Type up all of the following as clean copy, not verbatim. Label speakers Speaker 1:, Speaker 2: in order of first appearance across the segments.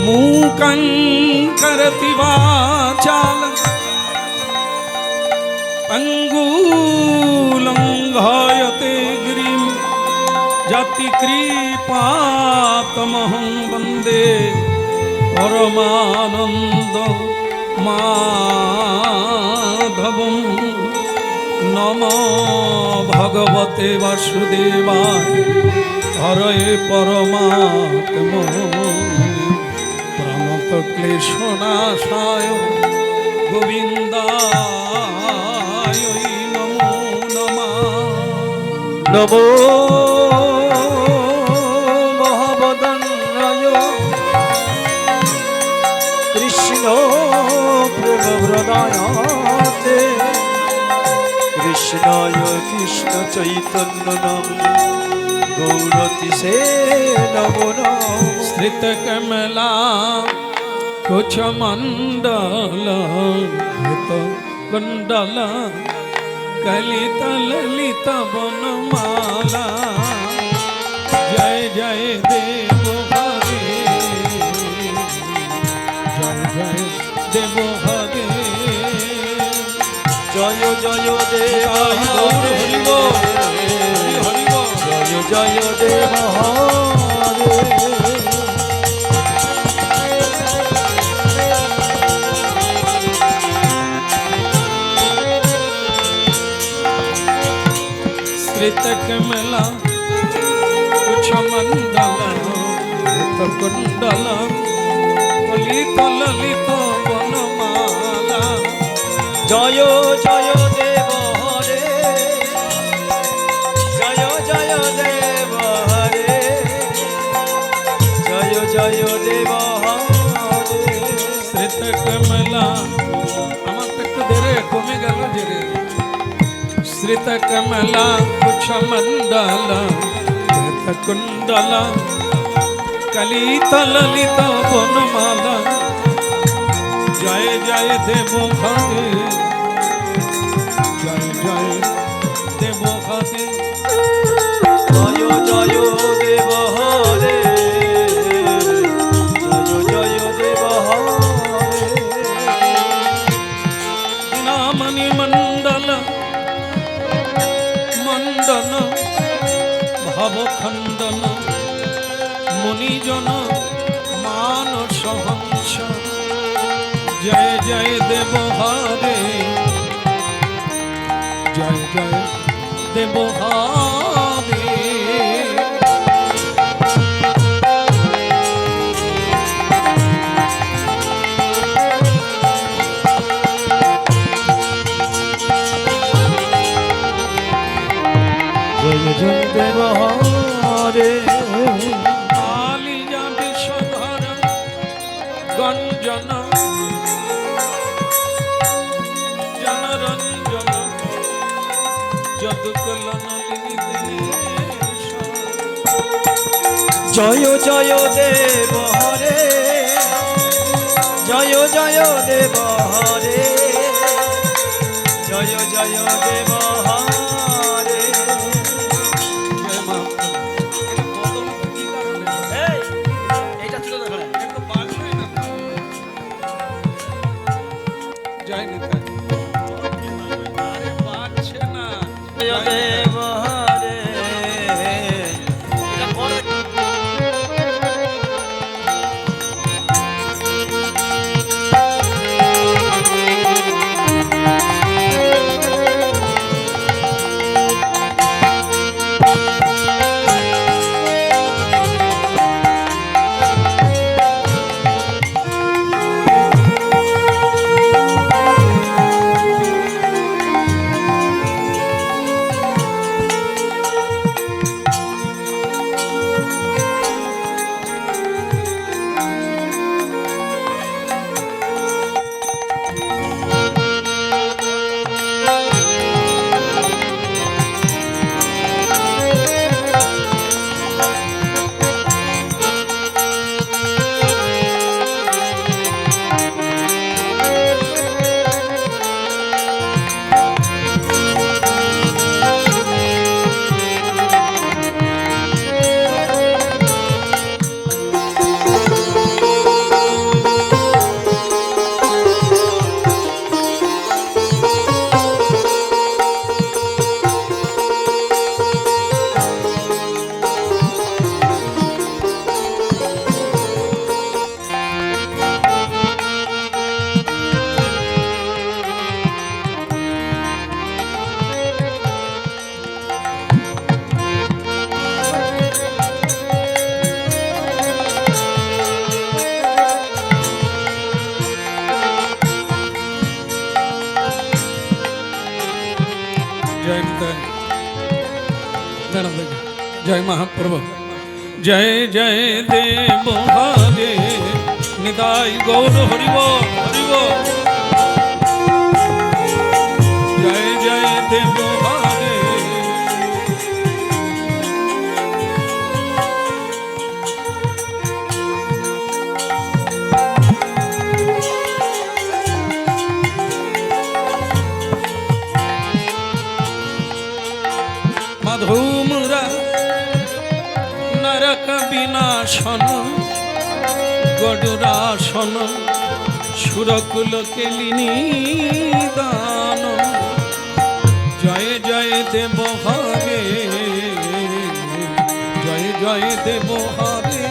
Speaker 1: मूकं करति वाचालं अंगूलं घायते गिरिं जातिकृपातमहं वन्दे परमानन्द माधवं। नमो भगवते वासुदेवाय हरये परमात्मने प्रणत क्लेशनाशाय गोविन्दाय नमो नमः।
Speaker 2: नमो महावदनाय कृष्ण प्रेमप्रदायाते कृष्णाय कृष्ण चैतन्य नामने गौरतिसे नमो नमः।
Speaker 1: श्रित कमला कुछ मंडल हित कुंडल कलित ललित वनमाला जय जय देव हरे जय जय देव हरे
Speaker 2: जय जय देव हरे जय जय देव हरे।
Speaker 1: श्रित कमला कुछ मंडल हित कुंडल ललित ललित वनमाला
Speaker 2: जय जय देव हरे जय जय देव हरे जय जय देव हरे।
Speaker 1: श्रित कमला আমার তো একটু দেরে কমে গেল জেরে। শ্রিত কমলা কুছ মণ্ডল হিত কুণ্ডল কলিত ললিত বনমালা জয় জয় দেব হরে জয় জয় দেব হরে
Speaker 2: जय जय देव हरे जय जय देव हरे।
Speaker 1: नामनि मंडल मंडन भवखंडन मुनिजन मानस हंस जय जय देव हरे जय जय देव हरे।
Speaker 2: जय जय देव हरे
Speaker 1: कालिया विषधर गंजन जनरंजन जदुकलन दिनेश
Speaker 2: जय जय देव हरे जय जय देव हरे जय जय देव हरे।
Speaker 1: जय मां এটা বদল কি কারণে
Speaker 2: এই এইটা ছিল না
Speaker 1: একটু বাড়লই না জয় নিতাই আরে বাড়ছে না
Speaker 2: जय देव हरे এটা বড়
Speaker 1: জয় মহাপ্রভু জয় জয় দেব হরে নিতাই গৌর হরিব হরিব জয় জয় দেব হরে মাধুমরা নরক বিনাশন গডুরাসন সুরকুল কেলিনী দান জয় জয় দেব হরে জয় জয় দেব হরে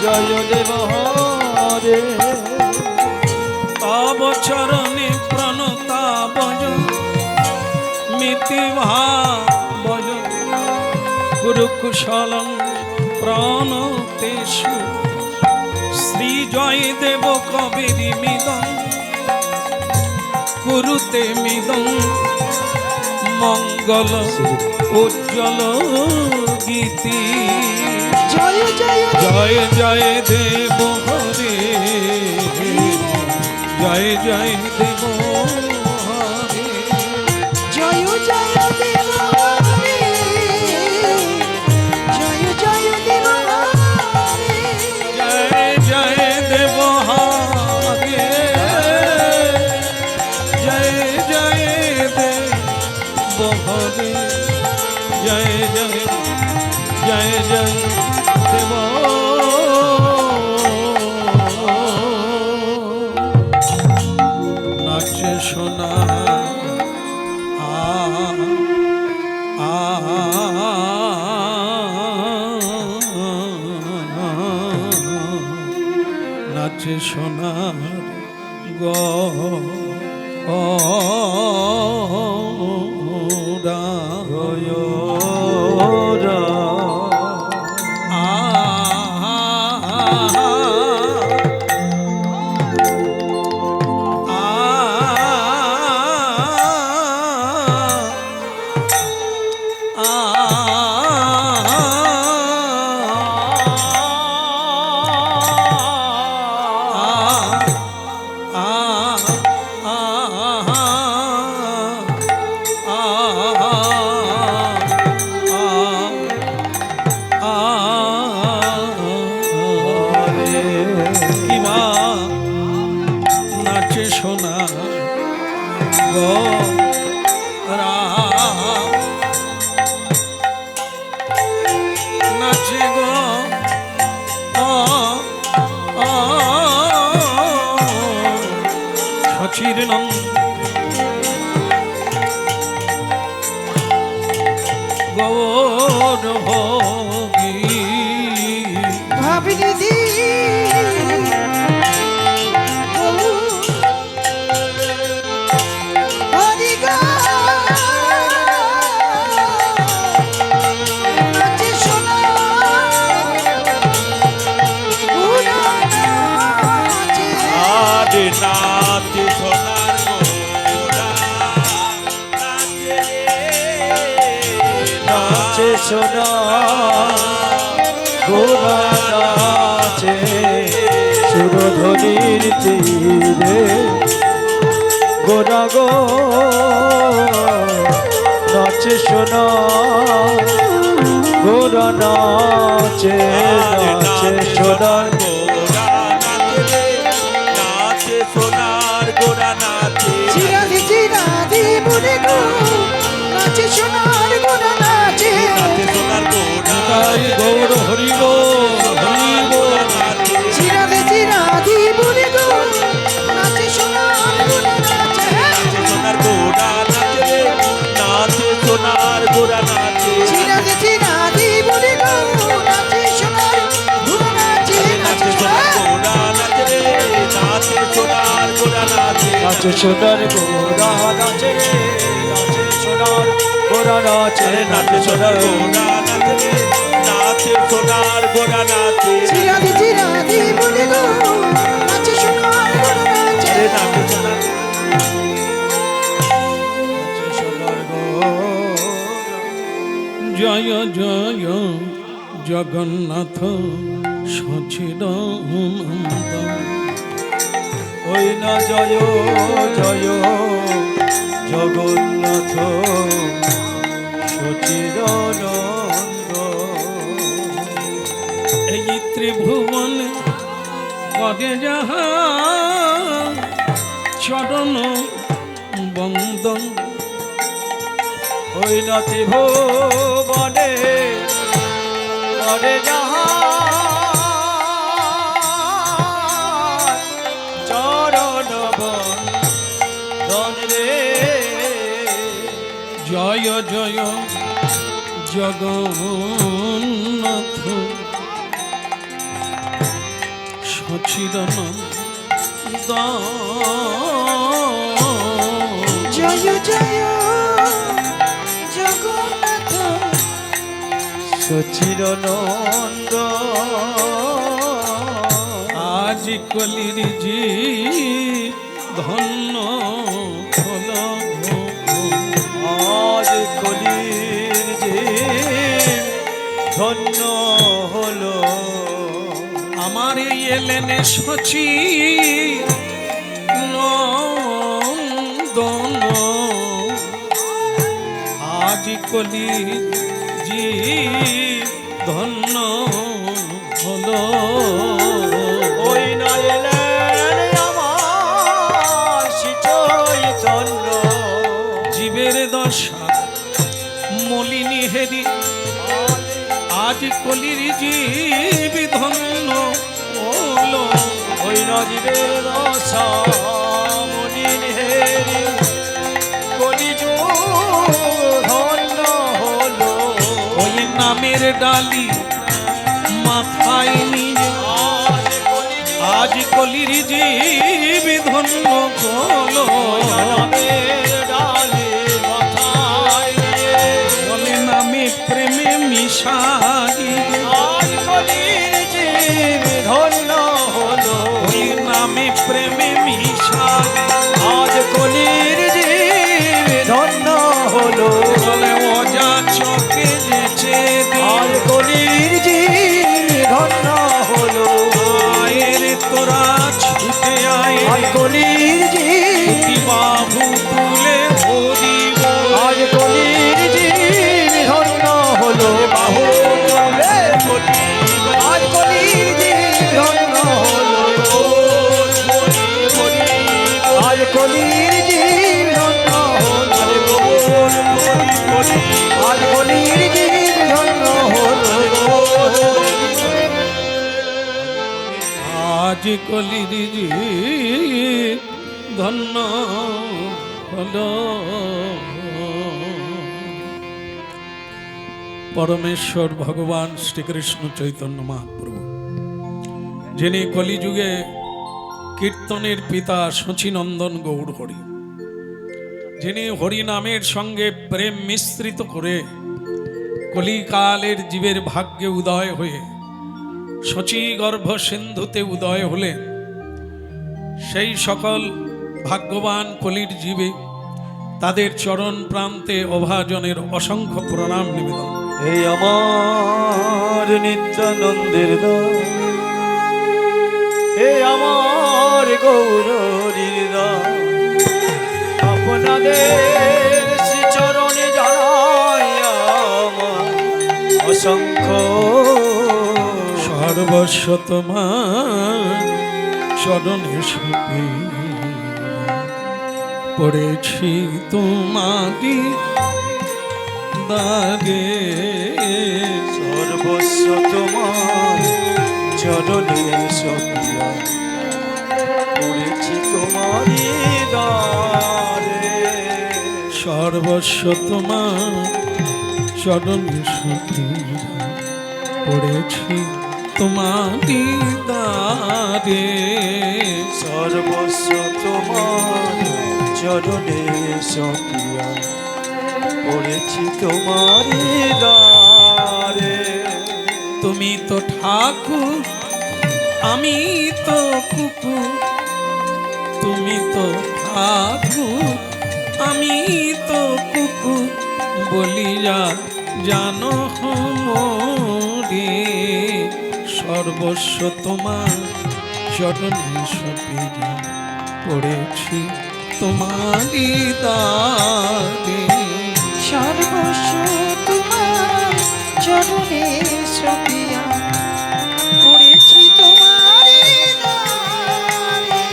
Speaker 2: জয় দেব হরে
Speaker 1: তব চরণে প্রণতাবজ মিতি ভাবজ গুরুকুশলং প্রণতেষু শ্রী জয় দেব কবিরি মিদং কুরুতে মিদং মঙ্গল উজ্জ্বল গীতি
Speaker 3: জয় জয়
Speaker 1: জয় জয় দেব হরে জয় জয় দেব হরে
Speaker 3: জয় জয় দেব হরে জয় জয় দেব হরে
Speaker 1: জয় জয় দেব হরে জয় জয় দেব হরে জয় জয় জয় জয় দেব নাচে সোনা নাচে সোনার
Speaker 2: গয়রা
Speaker 1: নাচে সোনা গোরা নাচে গো সচির নন্দ গৌর ভোগী
Speaker 3: ভাবিনিধি হরি গো নাচে সোনা গুনা নাচে
Speaker 2: আরে নাচে সোনার গোরা নাচে সোনা গোরা নাচে সুরধ্বনির তীরে গোরা গো নাচে সোনা গোরা নাচে নাচে সোনার নাচে সোনার গোরা নাচে
Speaker 3: চিরাধি চিরাধি বুড়ি গো নাচে সোনার গুনা নাচে
Speaker 2: নাচে সোনার গোরা
Speaker 1: তাই গৌর হরিব হরিব
Speaker 3: চিরাধি চিরাধি বুড়ি গো নাচে সোনার গুনা নাচে
Speaker 2: নাচে সোনার গোরা নাচে নাচে সোনার গোরা নাচে
Speaker 3: চিরাধি চিরাধি বুড়ি গো নাচে সোনার গুনা নাচে
Speaker 2: নাচে সোনার গোরা নাচে নাচে সোনার গোরা নাচে নাচে সোনার গোরা নাচে নাচে সোনার গোরা নাচে নাচে সোনার গোরা নাচে নাচে সোনার গোরা নাচে
Speaker 3: চিরাধি চিরাধি বুড়ি গো নাচে সোনার গুনা নাচে
Speaker 2: নাচে সোনার
Speaker 1: জয় জয় জগন্নাথ সচিদানন্দন।
Speaker 2: ওই না জয় জয় জগন্নাথ সচিদানন্দ।
Speaker 1: এই ত্রিভুবনে পদে যাহা চরণ বন্দন।
Speaker 2: ওই না ত্রিভুবনে পদে যাহা চরণ বন্দন রে।
Speaker 1: জয় জয় জগন্নাথ সচিদানন্দ।
Speaker 3: জয় জয় জগন্নাথ
Speaker 2: সচিদানন্দ।
Speaker 1: আজ কলির জি ধন্য হল।
Speaker 2: আজ কলির যে ধন্য হলো।
Speaker 1: আমার এই এলেনে সচি নন্দন। আজ কলির জি ধন্য হলো।
Speaker 2: ওই না এলেন আমার শ্রী চৈতন্য।
Speaker 1: জীবের দশা মলিনী হেরি আজ কলির জীব ধন্য হলো।
Speaker 2: ওই না জীবের দশা মলিন হেরি কলিযুগ ধন্য হলো।
Speaker 1: ওই নামের ডালি মাথায় নিয়ে আজ কলির জীব ধন্য হলো।
Speaker 2: নামের ডালে মাথায় নিয়ে
Speaker 1: বলে নামে প্রেমে মিশাই
Speaker 2: আজ কলির জীব ধন্য হলো।
Speaker 1: ওই নামে প্রেমে মিশাই
Speaker 2: আজ কলির জীব ধন্য হলো।
Speaker 1: বলে অজা চোখে যেচে
Speaker 2: আজ কলির জীব ধন্য হলো।
Speaker 1: আয়ের তোরা ছুটে আয়
Speaker 2: আজ কলির জীব
Speaker 1: বাবু তুলে হরিব।
Speaker 2: আজ কলির জীব ধন্য হলো। বাহু তুলে আজ কলির জীব ধন্য হলো। আজ কলির জীব ধন্য হলো। আজ কলির জীব ধন্য হলো।
Speaker 1: আজ কলির জীব ধন্য হলো। পরমেশ্বর ভগবান শ্রীকৃষ্ণ চৈতন্য মহাপ্রভু, যিনি কলিযুগে কীর্তনের পিতা শচীনন্দন গৌর হরি, যিনি হরি নামের সঙ্গে প্রেম মিশ্রিত করে কলিকালের জীবের ভাগ্যে উদয় হয়ে শচী গর্ভ সিন্ধুতে উদয় হলে সেই সকল ভাগ্যবান কলির জীবে তাদের চরণ প্রান্তে অভাজনের অসংখ্য প্রণাম নিবেদন।
Speaker 2: এই আমার নিত্যানন্দের দাস, এই আমার গৌরীর দাস, আপনাদের শ্রীচরণে জানাই আমার অসংখ্য
Speaker 1: সর্বস্ব তোমার চরণে সুপি পড়েছি তোমারি দাগে।
Speaker 2: সর্বস্ব তোমার চরণে সপিয়া পড়েছি তোমারি দ্বারে।
Speaker 1: সর্বস্ব তোমার চরণে সুপি পড়েছি তোমারি দাগে।
Speaker 2: সর্বস্ব তোমার চরণে সপিয়া পড়েছি তোমারি দ্বারে।
Speaker 1: তুমি তো ঠাকুর আমি তো কুকুর, তুমি তো ঠাকুর আমি তো কুকুর বলিয়া জানো মোরে সর্বস্ব তোমার চরণে সপিয়া পড়েছি তোমারি দানে।
Speaker 3: সর্বস্ব তোমার চরণে সপিয়া পড়েছি তোমারি দানে।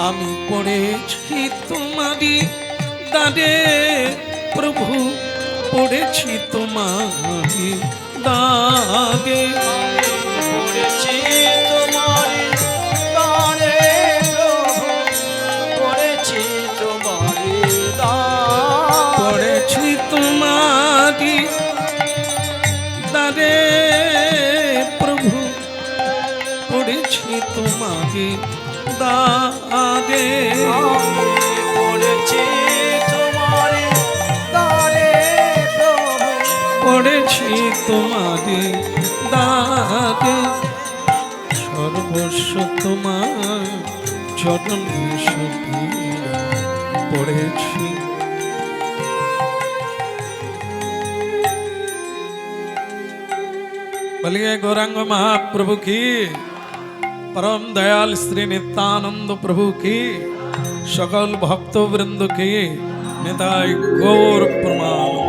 Speaker 1: আমি পড়েছি তোমারি দানে প্রভু, পড়েছি তোমারি দানে।
Speaker 2: পড়েছি তোমারি দানে প্রভু, পড়েছি তোমারি দানে।
Speaker 1: পড়েছি তোমারি দানে প্রভু, পড়েছি তোমারি দানে।
Speaker 2: আমি পড়েছি তোমারি দানে প্রভু,
Speaker 1: পড়েছি তোমারি দানে। সর্বস্ব তোমার চরণে সপিয়া পড়েছি। বলিए गौरांग महाप्रभु की, परम दयाल श्री नित्यानंद प्रभु की, सकल भक्त वृंद की निताय गौर प्रणाम।